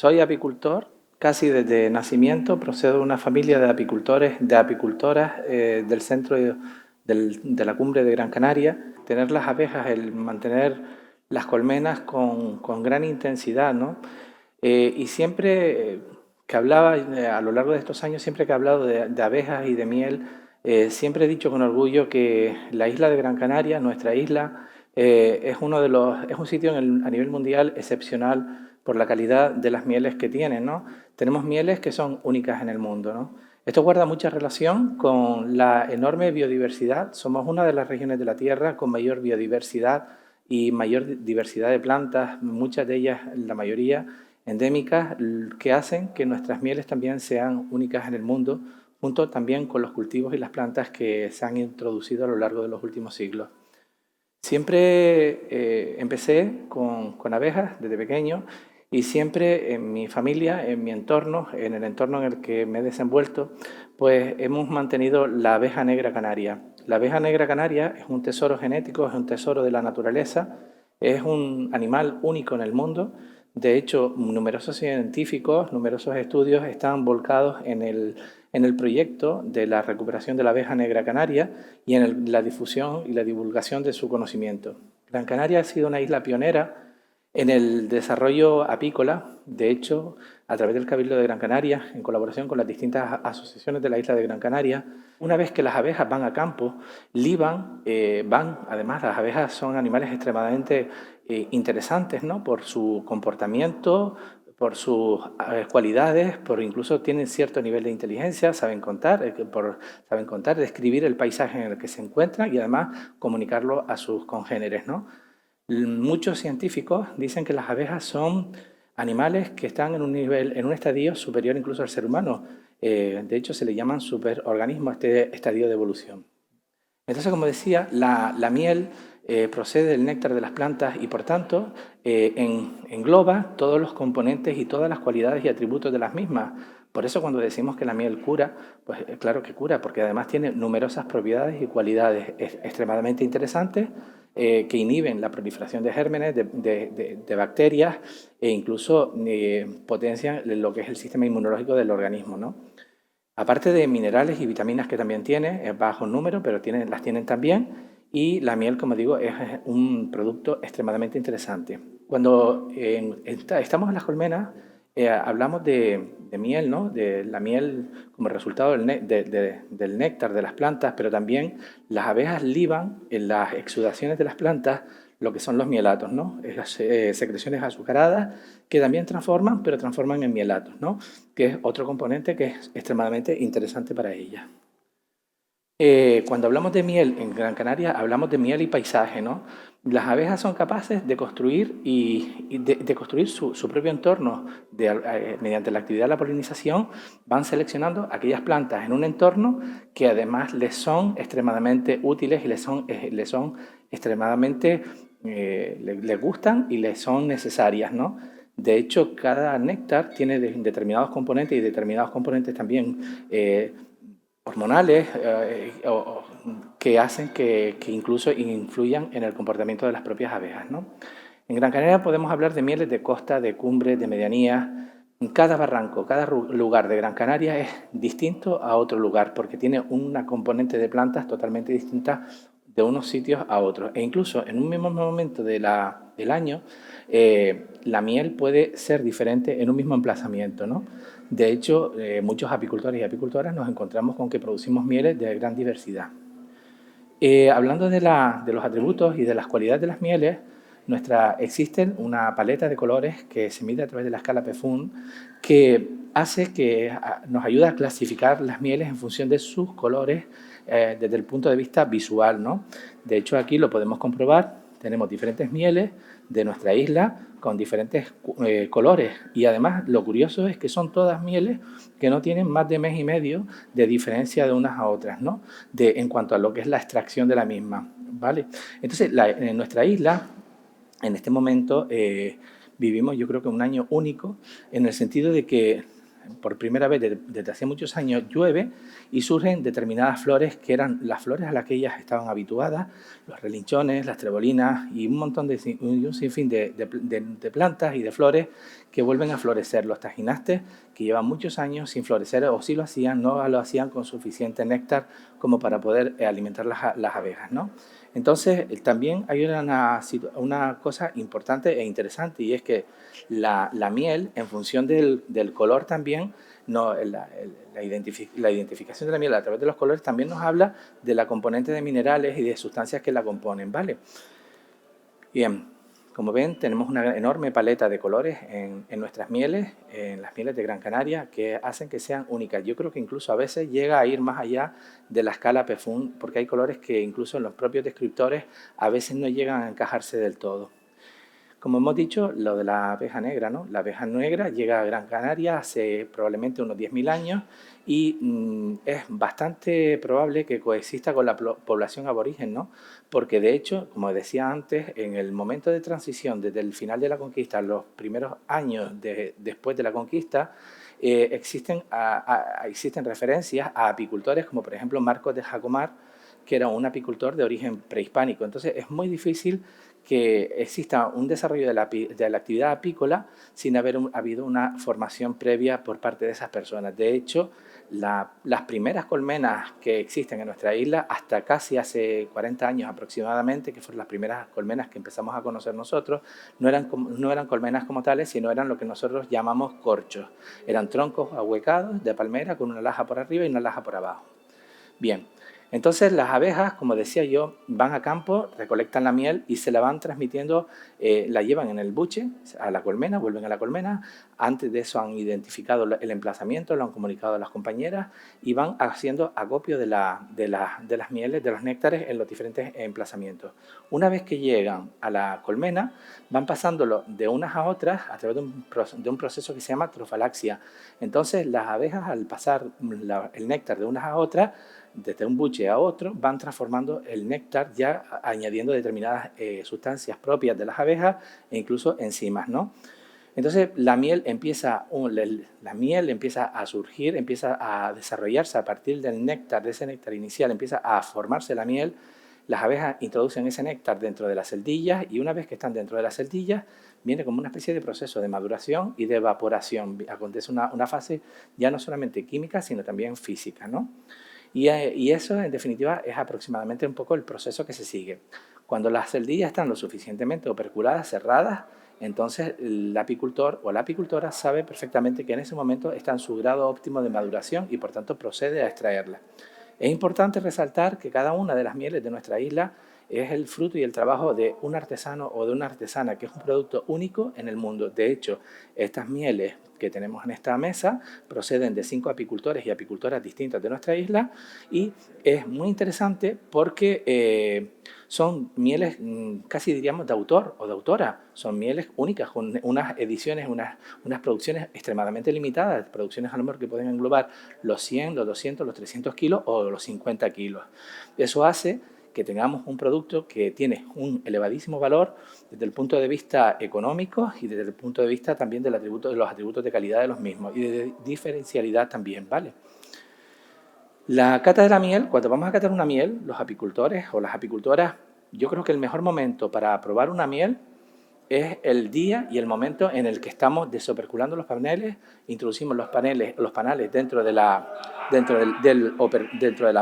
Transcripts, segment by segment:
Soy apicultor, casi desde nacimiento, procedo de una familia de apicultores, de apicultoras del centro de la cumbre de Gran Canaria. Tener las abejas, el mantener las colmenas con gran intensidad, ¿no? Y siempre que hablaba, a lo largo de estos años, siempre que he hablado de abejas y de miel, siempre he dicho con orgullo que la isla de Gran Canaria, nuestra isla, es un sitio a nivel mundial excepcional por la calidad de las mieles que tienen, ¿no? Tenemos mieles que son únicas en el mundo, ¿no? Esto guarda mucha relación con la enorme biodiversidad. Somos una de las regiones de la Tierra con mayor biodiversidad y mayor diversidad de plantas, muchas de ellas, la mayoría, endémicas, que hacen que nuestras mieles también sean únicas en el mundo, junto también con los cultivos y las plantas que se han introducido a lo largo de los últimos siglos. Siempre empecé con abejas desde pequeño y siempre en mi familia, en mi entorno, en el entorno en el que me he desenvuelto, pues hemos mantenido la abeja negra canaria. La abeja negra canaria es un tesoro genético, es un tesoro de la naturaleza, es un animal único en el mundo. De hecho, numerosos científicos, numerosos estudios están volcados en el proyecto de la recuperación de la abeja negra canaria y en la difusión y la divulgación de su conocimiento. Gran Canaria ha sido una isla pionera en el desarrollo apícola. De hecho, a través del Cabildo de Gran Canaria, en colaboración con las distintas asociaciones de la isla de Gran Canaria, una vez que las abejas van a campo, liban, además las abejas son animales extremadamente interesantes, ¿no? Por su comportamiento, por sus cualidades, por incluso tienen cierto nivel de inteligencia, saben contar, describir el paisaje en el que se encuentran y además comunicarlo a sus congéneres, ¿no? Muchos científicos dicen que las abejas son animales que están en un estadio superior incluso al ser humano. De hecho, se le llaman superorganismos a este estadio de evolución. Entonces, como decía, la miel procede del néctar de las plantas y, por tanto, engloba todos los componentes y todas las cualidades y atributos de las mismas. Por eso, cuando decimos que la miel cura, pues claro que cura, porque además tiene numerosas propiedades y cualidades extremadamente interesantes que inhiben la proliferación de gérmenes, de bacterias e incluso potencian lo que es el sistema inmunológico del organismo, ¿no? Aparte de minerales y vitaminas que también tiene, es bajo número, pero las tienen también. Y la miel, como digo, es un producto extremadamente interesante. Cuando estamos en las colmenas, hablamos de miel, ¿no? De la miel como resultado del néctar de las plantas, pero también las abejas liban en las exudaciones de las plantas lo que son los mielatos, ¿no? Esas secreciones azucaradas que también transforman, pero transforman en mielatos, ¿no? Que es otro componente que es extremadamente interesante para ellas. Cuando hablamos de miel en Gran Canaria, hablamos de miel y paisaje, ¿no? Las abejas son capaces de construir de construir su propio entorno mediante la actividad de la polinización. Van seleccionando aquellas plantas en un entorno que además les son extremadamente útiles y les son extremadamente, les gustan y les son necesarias, ¿no? De hecho, cada néctar tiene determinados componentes y determinados componentes también hormonales que hacen que incluso influyan en el comportamiento de las propias abejas, ¿no? En Gran Canaria podemos hablar de mieles de costa, de cumbre, de medianía. Cada barranco, cada lugar de Gran Canaria es distinto a otro lugar porque tiene una componente de plantas totalmente distinta de unos sitios a otros. E incluso en un mismo momento del año, la miel puede ser diferente en un mismo emplazamiento, ¿no? De hecho, muchos apicultores y apicultoras nos encontramos con que producimos mieles de gran diversidad. Hablando de los atributos y de las cualidades de las mieles, existen una paleta de colores que se mide a través de la escala PEFUN que hace que nos ayuda a clasificar las mieles en función de sus colores desde el punto de vista visual, ¿no? De hecho, aquí lo podemos comprobar. Tenemos diferentes mieles de nuestra isla con diferentes colores y además lo curioso es que son todas mieles que no tienen más de mes y medio de diferencia de unas a otras, ¿no? En cuanto a lo que es la extracción de la misma, ¿vale? Entonces, en nuestra isla, en este momento, vivimos yo creo que un año único en el sentido de que por primera vez desde hace muchos años llueve y surgen determinadas flores que eran las flores a las que ellas estaban habituadas, los relinchones, las trebolinas y un montón un sinfín de plantas y de flores que vuelven a florecer. Los tajinastes que llevan muchos años sin florecer, o si lo hacían, no lo hacían con suficiente néctar como para poder alimentar las abejas, ¿no? Entonces, también hay una cosa importante e interesante, y es que la miel, en función del color también, no, la identificación de la miel a través de los colores también nos habla de la componente de minerales y de sustancias que la componen, ¿vale? Bien, como ven, tenemos una enorme paleta de colores en nuestras mieles, en las mieles de Gran Canaria, que hacen que sean únicas. Yo creo que incluso a veces llega a ir más allá de la escala PEFUN, porque hay colores que incluso en los propios descriptores a veces no llegan a encajarse del todo. Como hemos dicho, lo de la abeja negra, ¿no? La abeja negra llega a Gran Canaria hace probablemente unos 10.000 años y es bastante probable que coexista con la población aborigen, ¿no? Porque de hecho, como decía antes, en el momento de transición, desde el final de la conquista, los primeros años después de la conquista, existen referencias a apicultores como por ejemplo Marcos de Jacomar, que era un apicultor de origen prehispánico. Entonces es muy difícil que exista un desarrollo de la actividad apícola sin haber habido una formación previa por parte de esas personas. De hecho, las primeras colmenas que existen en nuestra isla, hasta casi hace 40 años aproximadamente, que fueron las primeras colmenas que empezamos a conocer nosotros, no eran colmenas como tales, sino eran lo que nosotros llamamos corchos. Eran troncos ahuecados de palmera con una laja por arriba y una laja por abajo. Bien, entonces las abejas, como decía yo, van a campo, recolectan la miel y se la van transmitiendo, la llevan en el buche a la colmena, vuelven a la colmena. Antes de eso han identificado el emplazamiento, lo han comunicado a las compañeras y van haciendo acopio de las mieles, de los néctares en los diferentes emplazamientos. Una vez que llegan a la colmena, van pasándolo de unas a otras a través de un proceso que se llama trofalaxia. Entonces las abejas, al pasar el néctar de unas a otras, desde un buche a otro, van transformando el néctar, ya añadiendo determinadas sustancias propias de las abejas e incluso enzimas, ¿no? Entonces la miel empieza a surgir, empieza a desarrollarse a partir del néctar, de ese néctar inicial, empieza a formarse la miel. Las abejas introducen ese néctar dentro de las celdillas y una vez que están dentro de las celdillas viene como una especie de proceso de maduración y de evaporación. Acontece una fase ya no solamente química, sino también física, ¿no? Y eso, en definitiva, es aproximadamente un poco el proceso que se sigue. Cuando las celdillas están lo suficientemente operculadas, cerradas, entonces el apicultor o la apicultora sabe perfectamente que en ese momento está en su grado óptimo de maduración y por tanto procede a extraerla. Es importante resaltar que cada una de las mieles de nuestra isla es el fruto y el trabajo de un artesano o de una artesana, que es un producto único en el mundo. De hecho, estas mieles que tenemos en esta mesa proceden de 5 apicultores y apicultoras distintas de nuestra isla y es muy interesante porque son mieles casi diríamos de autor o de autora, son mieles únicas con unas ediciones, unas producciones extremadamente limitadas, producciones a lo mejor que pueden englobar los 100, los 200, los 300 kilos o los 50 kilos. Eso hace que tengamos un producto que tiene un elevadísimo valor desde el punto de vista económico y desde el punto de vista también de los atributos de calidad de los mismos y de diferencialidad también, ¿vale? La cata de la miel, cuando vamos a catar una miel, los apicultores o las apicultoras, yo creo que el mejor momento para probar una miel es el día y el momento en el que estamos desoperculando los paneles, introducimos los panales dentro de la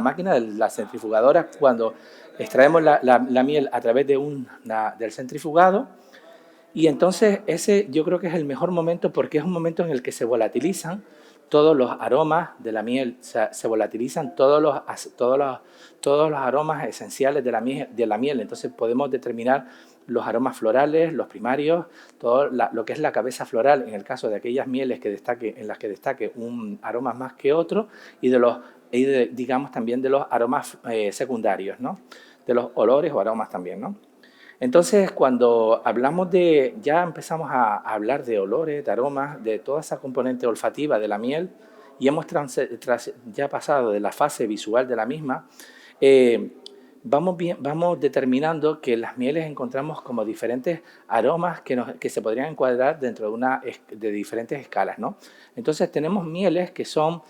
máquina, de la centrifugadora, cuando extraemos la miel a través del centrifugado. Y entonces ese yo creo que es el mejor momento porque es un momento en el que se volatilizan todos los aromas de la miel, se volatilizan todos los aromas esenciales de la miel. Entonces podemos determinar los aromas florales, los primarios, todo lo que es la cabeza floral en el caso de aquellas mieles en las que destaque un aroma más que otro y digamos también de los aromas secundarios, ¿no? De los olores o aromas también, ¿no? Entonces, cuando ya empezamos a hablar de olores, de aromas, de toda esa componente olfativa de la miel y hemos ya pasado de la fase visual de la misma, vamos determinando que en las mieles encontramos como diferentes aromas que se podrían encuadrar dentro de diferentes escalas, ¿no? Entonces tenemos mieles que son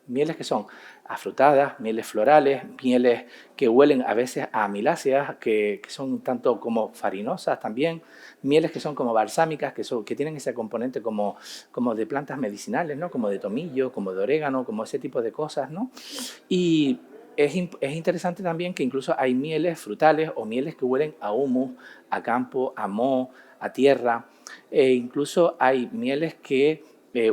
mieles que son afrutadas, mieles florales, mieles que huelen a veces a amiláceas, que son tanto como farinosas también, mieles que son como balsámicas, que tienen ese componente como de plantas medicinales, ¿no? Como de tomillo, como de orégano, como ese tipo de cosas, ¿no? Y es interesante también que incluso hay mieles frutales o mieles que huelen a humus, a campo, a moho, a tierra. Incluso hay mieles que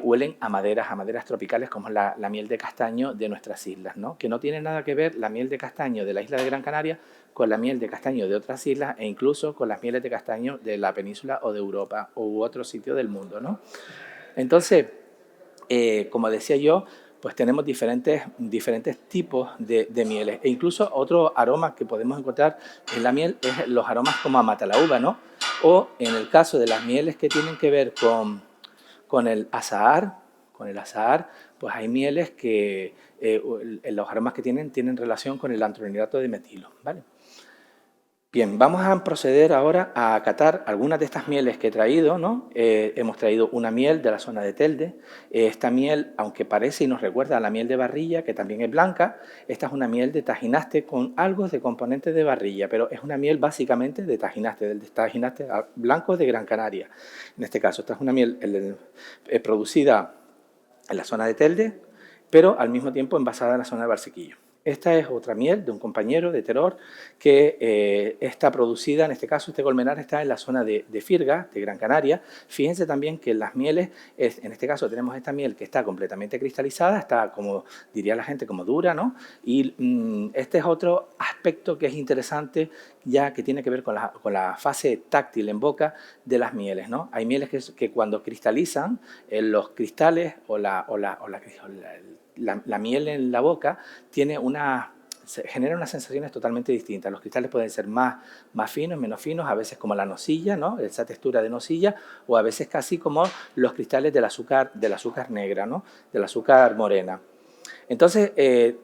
huelen a maderas tropicales como la miel de castaño de nuestras islas, ¿no? Que no tiene nada que ver la miel de castaño de la isla de Gran Canaria con la miel de castaño de otras islas e incluso con las mieles de castaño de la península o de Europa u otro sitio del mundo, ¿no? Entonces, como decía yo, pues tenemos diferentes tipos de mieles. E incluso otro aroma que podemos encontrar en la miel es los aromas como a mata la uva, ¿no? O en el caso de las mieles que tienen que ver con el azahar, pues hay mieles que los aromas que tienen relación con el antronitrato de metilo, ¿vale? Bien, vamos a proceder ahora a catar algunas de estas mieles que he traído, ¿no? Hemos traído una miel de la zona de Telde. Esta miel, aunque parece y nos recuerda a la miel de barrilla, que también es blanca, esta es una miel de tajinaste con algo de componentes de barrilla, pero es una miel básicamente de tajinaste, del tajinaste blanco de Gran Canaria. En este caso, esta es una miel producida en la zona de Telde, pero al mismo tiempo envasada en la zona de Barsequillo. Esta es otra miel de un compañero de Teror que está producida, en este caso este colmenar está en la zona de Firga, de Gran Canaria. Fíjense también que en las mieles, en este caso tenemos esta miel que está completamente cristalizada, está como diría la gente, como dura, ¿no? Y este es otro aspecto que es interesante ya que tiene que ver con la fase táctil en boca de las mieles, ¿no? Hay mieles que cuando cristalizan, los cristales o la miel en la boca genera unas sensaciones totalmente distintas. Los cristales pueden ser más finos, menos finos, a veces como la nocilla, ¿no? Esa textura de nocilla, o a veces casi como los cristales del azúcar negra, ¿no? Del azúcar morena. Entonces,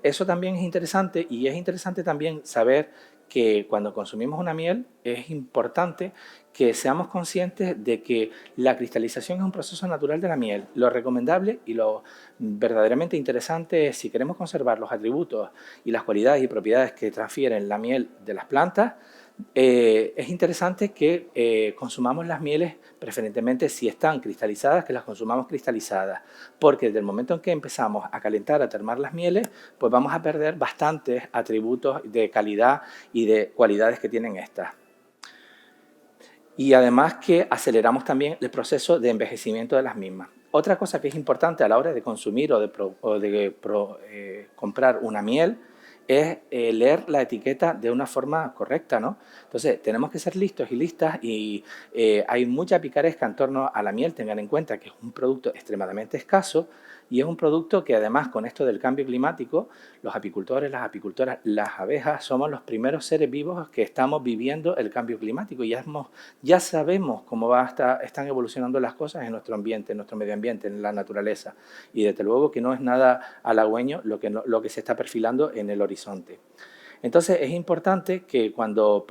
eso también es interesante y es interesante también saber que cuando consumimos una miel es importante que seamos conscientes de que la cristalización es un proceso natural de la miel. Lo recomendable y lo verdaderamente interesante es, si queremos conservar los atributos y las cualidades y propiedades que transfieren la miel de las plantas, es interesante que consumamos las mieles preferentemente si están cristalizadas, que las consumamos cristalizadas, porque desde el momento en que empezamos a calentar, a termar las mieles, pues vamos a perder bastantes atributos de calidad y de cualidades que tienen estas. Y además que aceleramos también el proceso de envejecimiento de las mismas. Otra cosa que es importante a la hora de consumir o de comprar una miel es leer la etiqueta de una forma correcta, ¿no? Entonces, tenemos que ser listos y listas y hay mucha picaresca en torno a la miel. Tengan en cuenta que es un producto extremadamente escaso y es un producto que además con esto del cambio climático, los apicultores, las apicultoras, las abejas, somos los primeros seres vivos que estamos viviendo el cambio climático y ya sabemos cómo están evolucionando las cosas en nuestro ambiente, en nuestro medio ambiente, en la naturaleza. Y desde luego que no es nada halagüeño lo que se está perfilando en el horizonte. Entonces es importante que cuando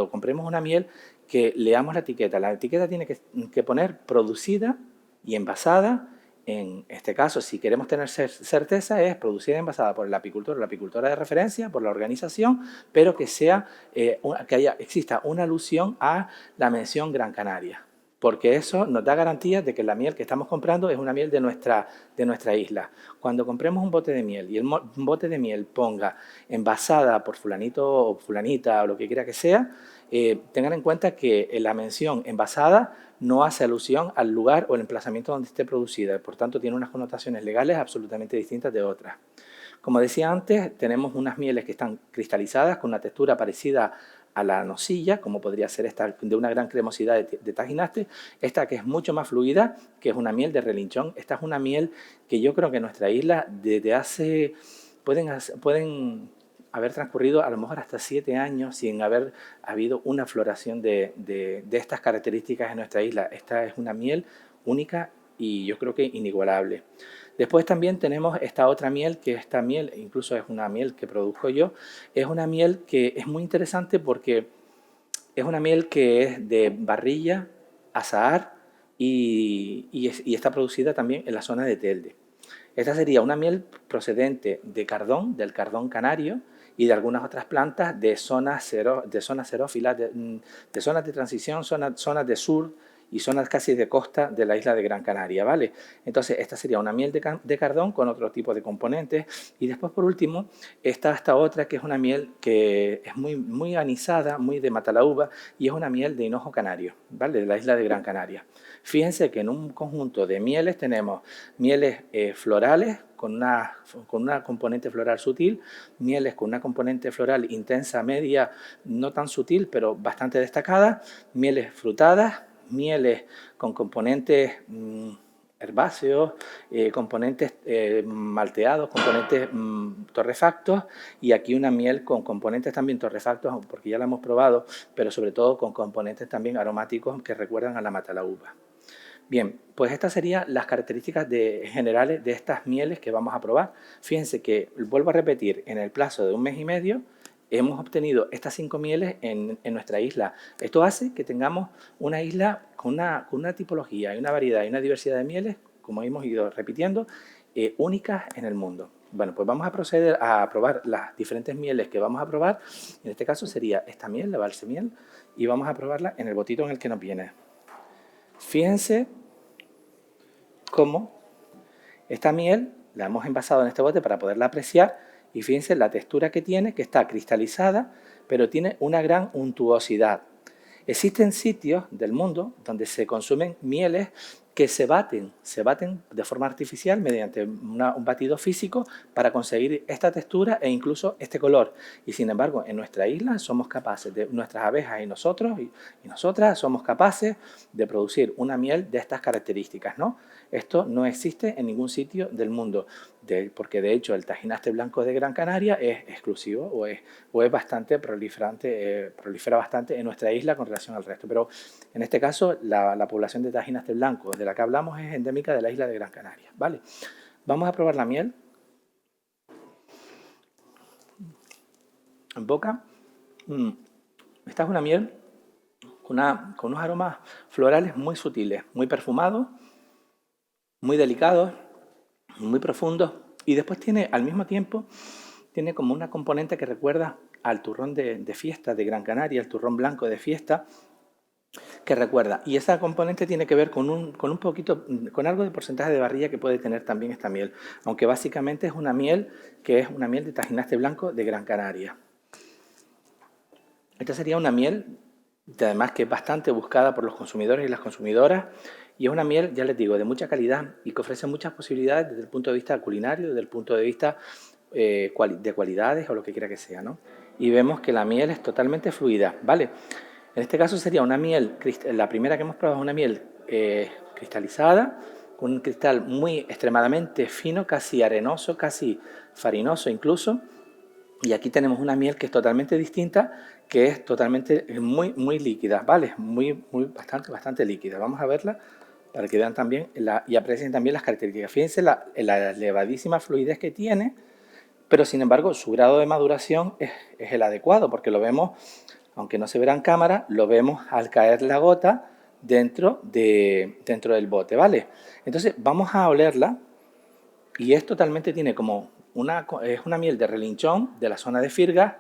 compremos una miel, que leamos la etiqueta. La etiqueta tiene que poner producida y envasada. En este caso, si queremos tener certeza, es producida y envasada por el apicultor o la apicultora de referencia, por la organización, pero que exista una alusión a la mención Gran Canaria, porque eso nos da garantías de que la miel que estamos comprando es una miel de nuestra isla. Cuando compremos un bote de miel y un bote de miel ponga envasada por fulanito o fulanita o lo que quiera que sea, tengan en cuenta que la mención envasada no hace alusión al lugar o el emplazamiento donde esté producida, por tanto tiene unas connotaciones legales absolutamente distintas de otras. Como decía antes, tenemos unas mieles que están cristalizadas con una textura parecida a la nocilla, como podría ser esta de una gran cremosidad de tajinaste, esta que es mucho más fluida, que es una miel de relinchón. Esta es una miel que yo creo que en nuestra isla desde hace, pueden haber transcurrido a lo mejor hasta 7 años sin haber habido una floración de estas características en nuestra isla. Esta es una miel única y yo creo que inigualable. Después también tenemos esta otra miel, que esta miel, incluso es una miel que produjo yo, es una miel que es muy interesante porque es una miel que es de barrilla, azahar y está producida también en la zona de Telde. Esta sería una miel procedente de cardón, del cardón canario y de algunas otras plantas de zonas xerófilas, de zonas de transición, zonas de sur y zonas casi de costa de la isla de Gran Canaria, ¿vale? Entonces, esta sería una miel de cardón con otro tipo de componentes. Y después, por último, está esta otra que es una miel que es muy anisada, muy de Matalaúva, y es una miel de hinojo canario, ¿vale? De la isla de Gran Canaria. Fíjense que en un conjunto de mieles tenemos mieles florales con una componente floral sutil, mieles con una componente floral intensa, media, no tan sutil, pero bastante destacada, mieles frutadas, mieles con componentes herbáceos, componentes malteados, componentes torrefactos, y aquí una miel con componentes también torrefactos, porque ya la hemos probado, pero sobre todo con componentes también aromáticos que recuerdan a la matalaúva. Bien, pues estas serían las características generales de estas mieles que vamos a probar. Fíjense que, vuelvo a repetir, en el plazo de 1 mes y medio hemos obtenido estas 5 mieles en nuestra isla. Esto hace que tengamos una isla con una tipología y una variedad y una diversidad de mieles, como hemos ido repitiendo, únicas en el mundo. Bueno, pues vamos a proceder a probar las diferentes mieles que vamos a probar. En este caso sería esta miel, la balsamiel, y vamos a probarla en el botito en el que nos viene. Fíjense cómo esta miel la hemos envasado en este bote para poderla apreciar, y fíjense la textura que tiene, que está cristalizada, pero tiene una gran untuosidad. Existen sitios del mundo donde se consumen mieles que se baten de forma artificial mediante un batido físico para conseguir esta textura e incluso este color. Y sin embargo, en nuestra isla somos capaces, nuestras abejas y nosotros y nosotras somos capaces de producir una miel de estas características, ¿no? Esto no existe en ningún sitio del mundo, porque de hecho el tajinaste blanco de Gran Canaria es exclusivo o es bastante prolifera bastante en nuestra isla con relación al resto. Pero en este caso la población de tajinaste blanco de la que hablamos es endémica de la isla de Gran Canaria, ¿vale? Vamos a probar la miel. En boca. Esta es una miel con unos aromas florales muy sutiles, muy perfumados, muy delicados, muy profundos, y después tiene, al mismo tiempo, tiene como una componente que recuerda al turrón de fiesta de Gran Canaria, el turrón blanco de fiesta, que recuerda. Y esa componente tiene que ver con un poquito, con algo de porcentaje de barrilla que puede tener también esta miel, aunque básicamente es una miel que es una miel de tajinaste blanco de Gran Canaria. Esta sería una miel, además que es bastante buscada por los consumidores y las consumidoras, y es una miel, ya les digo, de mucha calidad y que ofrece muchas posibilidades desde el punto de vista culinario, desde el punto de vista de cualidades o lo que quiera que sea, ¿no? Y vemos que la miel es totalmente fluida, ¿vale? En este caso sería una miel, la primera que hemos probado es una miel cristalizada, con un cristal muy extremadamente fino, casi arenoso, casi farinoso incluso. Y aquí tenemos una miel que es totalmente distinta, que es totalmente muy líquida, ¿vale? Bastante líquida. Vamos a verla para que vean también y aprecien también las características. Fíjense la elevadísima fluidez que tiene, pero sin embargo su grado de maduración es el adecuado, porque lo vemos, aunque no se verá en cámara, lo vemos al caer la gota dentro del bote, ¿vale? Entonces vamos a olerla, y es totalmente, tiene como es una miel de relinchón de la zona de Firgas.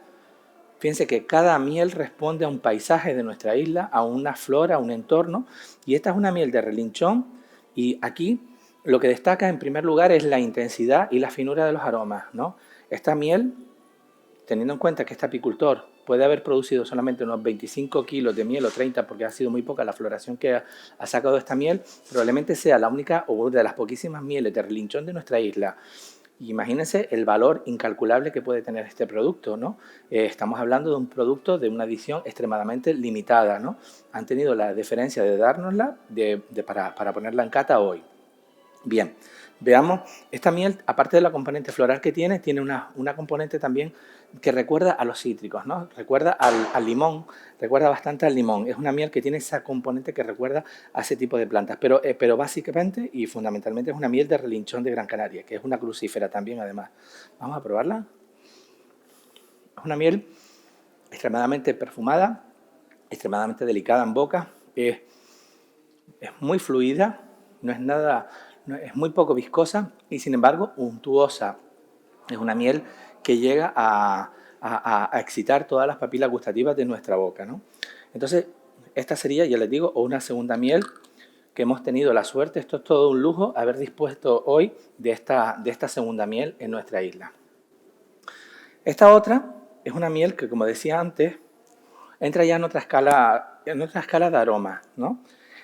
Fíjense que cada miel responde a un paisaje de nuestra isla, a una flora, a un entorno, y esta es una miel de relinchón, y aquí lo que destaca en primer lugar es la intensidad y la finura de los aromas, ¿no? Esta miel, teniendo en cuenta que este apicultor puede haber producido solamente unos 25 kilos de miel o 30, porque ha sido muy poca la floración que ha sacado esta miel, probablemente sea la única o una de las poquísimas mieles de relinchón de nuestra isla. Imagínense el valor incalculable que puede tener este producto, ¿no? Estamos hablando de un producto de una edición extremadamente limitada, ¿no? Han tenido la deferencia de dárnosla para ponerla en cata hoy. Bien, Veamos, esta miel, aparte de la componente floral que tiene una componente también que recuerda a los cítricos, ¿no? Recuerda al limón, recuerda bastante al limón. Es una miel que tiene esa componente que recuerda a ese tipo de plantas, pero básicamente y fundamentalmente es una miel de relinchón de Gran Canaria, que es una crucífera también además. Vamos a probarla. Es una miel extremadamente perfumada, extremadamente delicada en boca, es muy fluida, es muy poco viscosa y sin embargo untuosa. Es una miel que llega a excitar todas las papilas gustativas de nuestra boca, ¿no? Entonces, esta sería, ya les digo, una segunda miel que hemos tenido la suerte, esto es todo un lujo, haber dispuesto hoy de esta segunda miel en nuestra isla. Esta otra es una miel que, como decía antes, entra ya en otra escala de aromas, ¿no?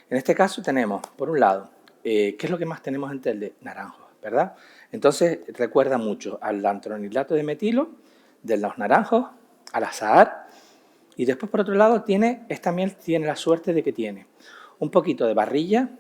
En este caso tenemos, por un lado, ¿qué es lo que más tenemos en Telde? Naranjos, ¿verdad? Entonces recuerda mucho al lantronilato de metilo, de los naranjos, al azahar, y después por otro lado esta miel tiene la suerte de que tiene un poquito de barrilla,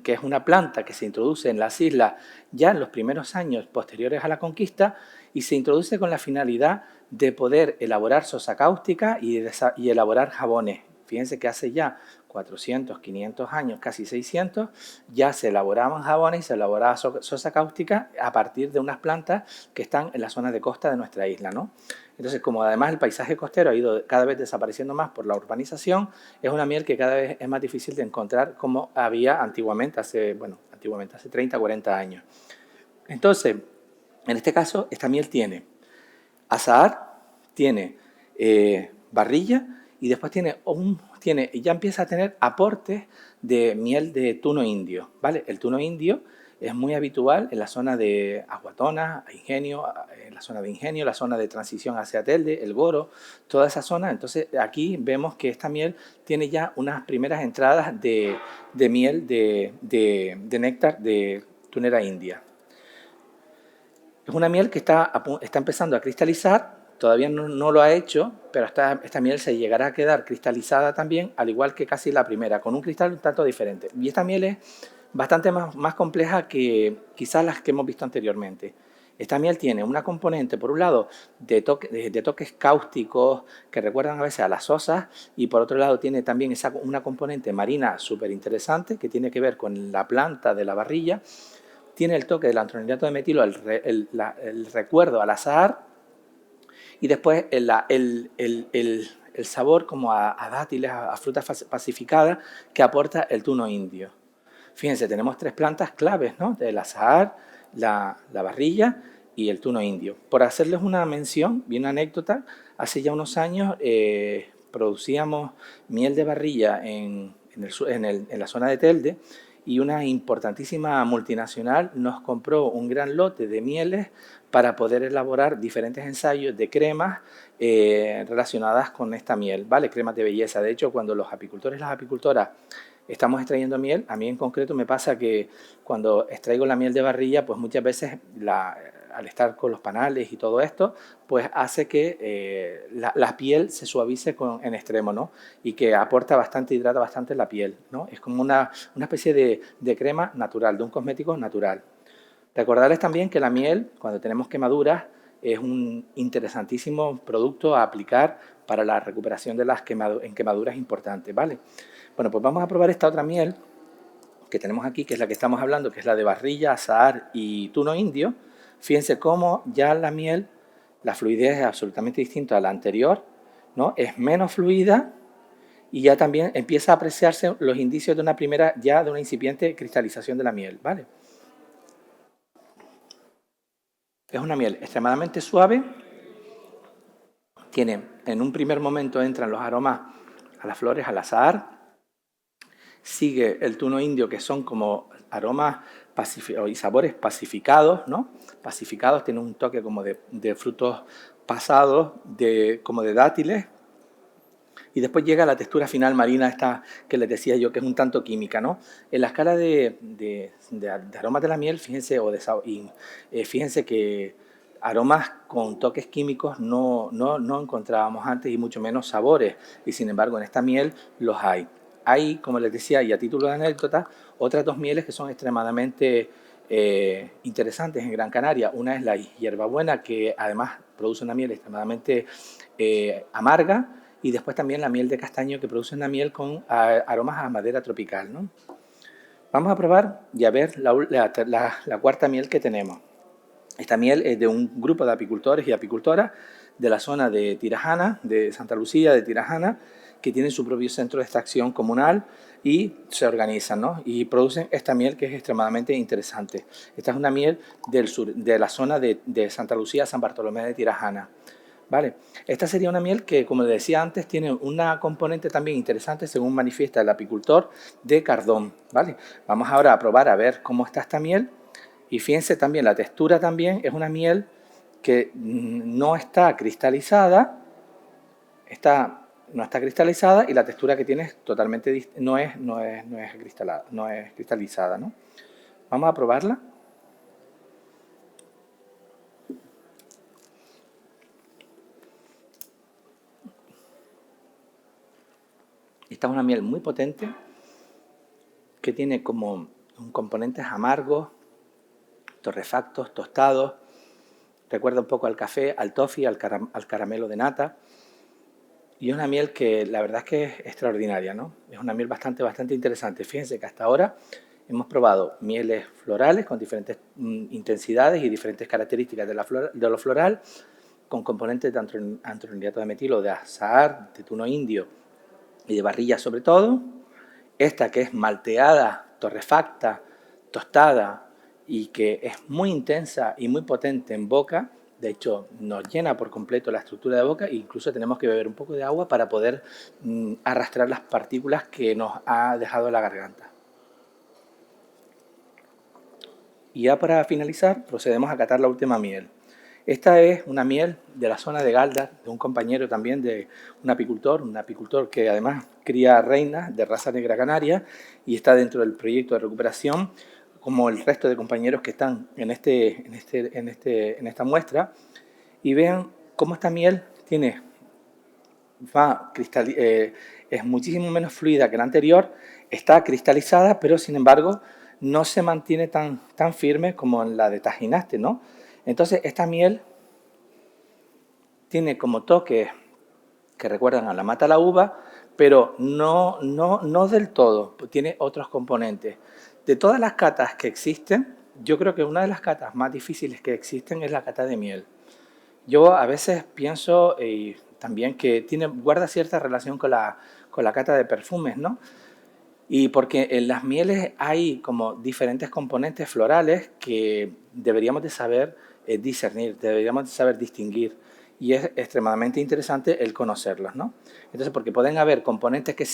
que es una planta que se introduce en las islas ya en los primeros años posteriores a la conquista y se introduce con la finalidad de poder elaborar sosa cáustica y elaborar jabones. Fíjense que hace ya 400, 500 años, casi 600, ya se elaboraban jabones y se elaboraba sosa cáustica a partir de unas plantas que están en la zona de costa de nuestra isla, ¿no? Entonces, como además el paisaje costero ha ido cada vez desapareciendo más por la urbanización, es una miel que cada vez es más difícil de encontrar como había antiguamente, hace 30, 40 años. Entonces, en este caso, esta miel tiene azahar, tiene barrilla y después ya empieza a tener aportes de miel de tuno indio, ¿vale? El tuno indio es muy habitual en la zona de Aguatona, Ingenio, en la zona de Ingenio, la zona de transición hacia Telde, El Goro, toda esa zona. Entonces aquí vemos que esta miel tiene ya unas primeras entradas de miel de néctar de tunera india. Es una miel que está empezando a cristalizar, todavía no lo ha hecho, pero esta miel se llegará a quedar cristalizada también, al igual que casi la primera, con un cristal un tanto diferente. Y esta miel es bastante más compleja que quizás las que hemos visto anteriormente. Esta miel tiene una componente, por un lado, de toques cáusticos que recuerdan a veces a las sosas, y por otro lado tiene también una componente marina súper interesante que tiene que ver con la planta de la barrilla. Tiene el toque del lantronilato de metilo, el recuerdo al azahar, y después el sabor como a dátiles, a frutas pacificadas que aporta el tuno indio. Fíjense, tenemos tres plantas claves, ¿no? El azahar, la barrilla y el tuno indio. Por hacerles una mención, bien una anécdota, hace ya unos años producíamos miel de barrilla en la zona de Telde, y una importantísima multinacional nos compró un gran lote de mieles para poder elaborar diferentes ensayos de cremas relacionadas con esta miel, ¿vale? Cremas de belleza. De hecho, cuando los apicultores y las apicultoras estamos extrayendo miel, a mí en concreto me pasa que cuando extraigo la miel de barrilla, pues muchas veces al estar con los panales y todo esto, pues hace que la piel se suavice en extremo, ¿no? Y que aporta bastante, hidrata bastante la piel, ¿no? Es como una especie de crema natural, de un cosmético natural. Recordarles también que la miel, cuando tenemos quemaduras, es un interesantísimo producto a aplicar para la recuperación de las quemaduras importantes, ¿vale? Bueno, pues vamos a probar esta otra miel que tenemos aquí, que es la que estamos hablando, que es la de barrilla, azahar y tuno indio. Fíjense cómo ya la miel, la fluidez es absolutamente distinta a la anterior, ¿no? Es menos fluida y ya también empieza a apreciarse los indicios de una incipiente cristalización de la miel, ¿vale? Es una miel extremadamente suave, en un primer momento entran los aromas a las flores, al azahar, sigue el tuno indio, que son como aromas y sabores pacificados, ¿no? Pacificados, tiene un toque como de frutos pasados, como de dátiles, y después llega la textura final marina esta que les decía yo, que es un tanto química, ¿no? En la escala de aromas de la miel, fíjense, fíjense que aromas con toques químicos no encontrábamos antes, y mucho menos sabores, y sin embargo en esta miel los hay. Hay, como les decía, y a título de anécdota, otras dos mieles que son extremadamente interesantes en Gran Canaria. Una es la hierbabuena, que además produce una miel extremadamente amarga, y después también la miel de castaño, que produce una miel con aromas a madera tropical, ¿no? Vamos a probar y a ver la cuarta miel que tenemos. Esta miel es de un grupo de apicultores y apicultoras de la zona de Tirajana, de Santa Lucía, de Tirajana, que tienen su propio centro de extracción comunal y se organizan, ¿no? Y producen esta miel, que es extremadamente interesante. Esta es una miel del sur, de la zona de Santa Lucía, San Bartolomé de Tirajana. ¿Vale? Esta sería una miel que, como decía antes, tiene una componente también interesante, según manifiesta el apicultor, de cardón. ¿Vale? Vamos ahora a probar a ver cómo está esta miel. Y fíjense también, la textura también es una miel que no está cristalizada, no está cristalizada, y la textura que tiene es totalmente no es cristalizada, ¿no? Vamos a probarla. Esta es una miel muy potente que tiene como componentes amargos, torrefactos, tostados. Recuerda un poco al café, al toffee, al caramelo de nata. Y es una miel que la verdad es que es extraordinaria, ¿no? Es una miel bastante interesante. Fíjense que hasta ahora hemos probado mieles florales con diferentes intensidades y diferentes características de lo floral, con componentes de antronitrato de metilo, de azahar, de tuno indio y de barrilla sobre todo. Esta que es malteada, torrefacta, tostada y que es muy intensa y muy potente en boca. De hecho, nos llena por completo la estructura de boca, e incluso tenemos que beber un poco de agua para poder arrastrar las partículas que nos ha dejado la garganta. Y ya para finalizar, procedemos a catar la última miel. Esta es una miel de la zona de Galdar, de un compañero también, de un apicultor que además cría reinas de raza negra canaria y está dentro del proyecto de recuperación, como el resto de compañeros que están en esta muestra. Y vean cómo esta miel es muchísimo menos fluida que la anterior, está cristalizada, pero sin embargo no se mantiene tan firme como en la de Tajinaste, ¿no? Entonces esta miel tiene como toques que recuerdan a la mata a la uva, pero no del todo, tiene otros componentes. De todas las catas que existen, yo creo que una de las catas más difíciles que existen es la cata de miel. Yo a veces pienso también que guarda cierta relación con la cata de perfumes, ¿no? Y porque en las mieles hay como diferentes componentes florales que deberíamos de saber discernir, deberíamos de saber distinguir. Y es extremadamente interesante el conocerlos, ¿no? Entonces, porque pueden haber componentes que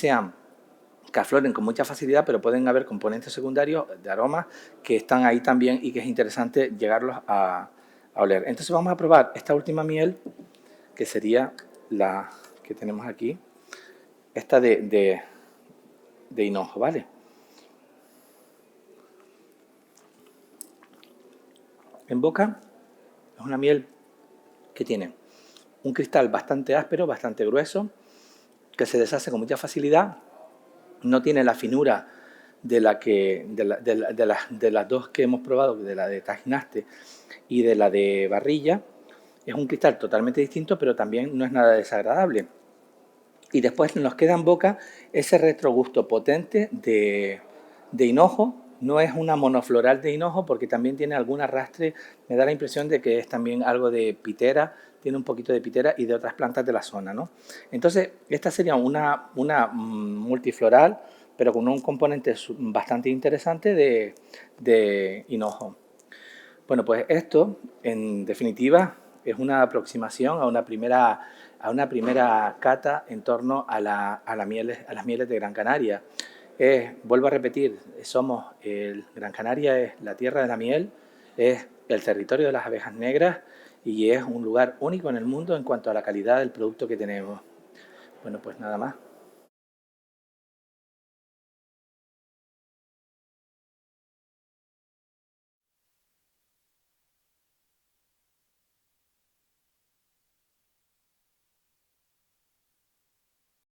afloren con mucha facilidad, pero pueden haber componentes secundarios de aromas que están ahí también y que es interesante llegarlos a oler. Entonces vamos a probar esta última miel, que sería la que tenemos aquí, esta de hinojo, ¿vale? En boca es una miel que tiene un cristal bastante áspero, bastante grueso, que se deshace con mucha facilidad, no tiene la finura de las dos que hemos probado, de la de Tajinaste y de la de Barrilla. Es un cristal totalmente distinto, pero también no es nada desagradable. Y después nos queda en boca ese retrogusto potente de hinojo. No es una monofloral de hinojo, porque también tiene algún arrastre, me da la impresión de que es también algo de pitera, tiene un poquito de pitera y de otras plantas de la zona, ¿no? Entonces, esta sería una multifloral, pero con un componente bastante interesante de hinojo. Bueno, pues esto, en definitiva, es una aproximación a una primera cata en torno a las mieles de Gran Canaria. Vuelvo a repetir, Gran Canaria es la tierra de la miel, es el territorio de las abejas negras y es un lugar único en el mundo en cuanto a la calidad del producto que tenemos. Bueno, pues nada más.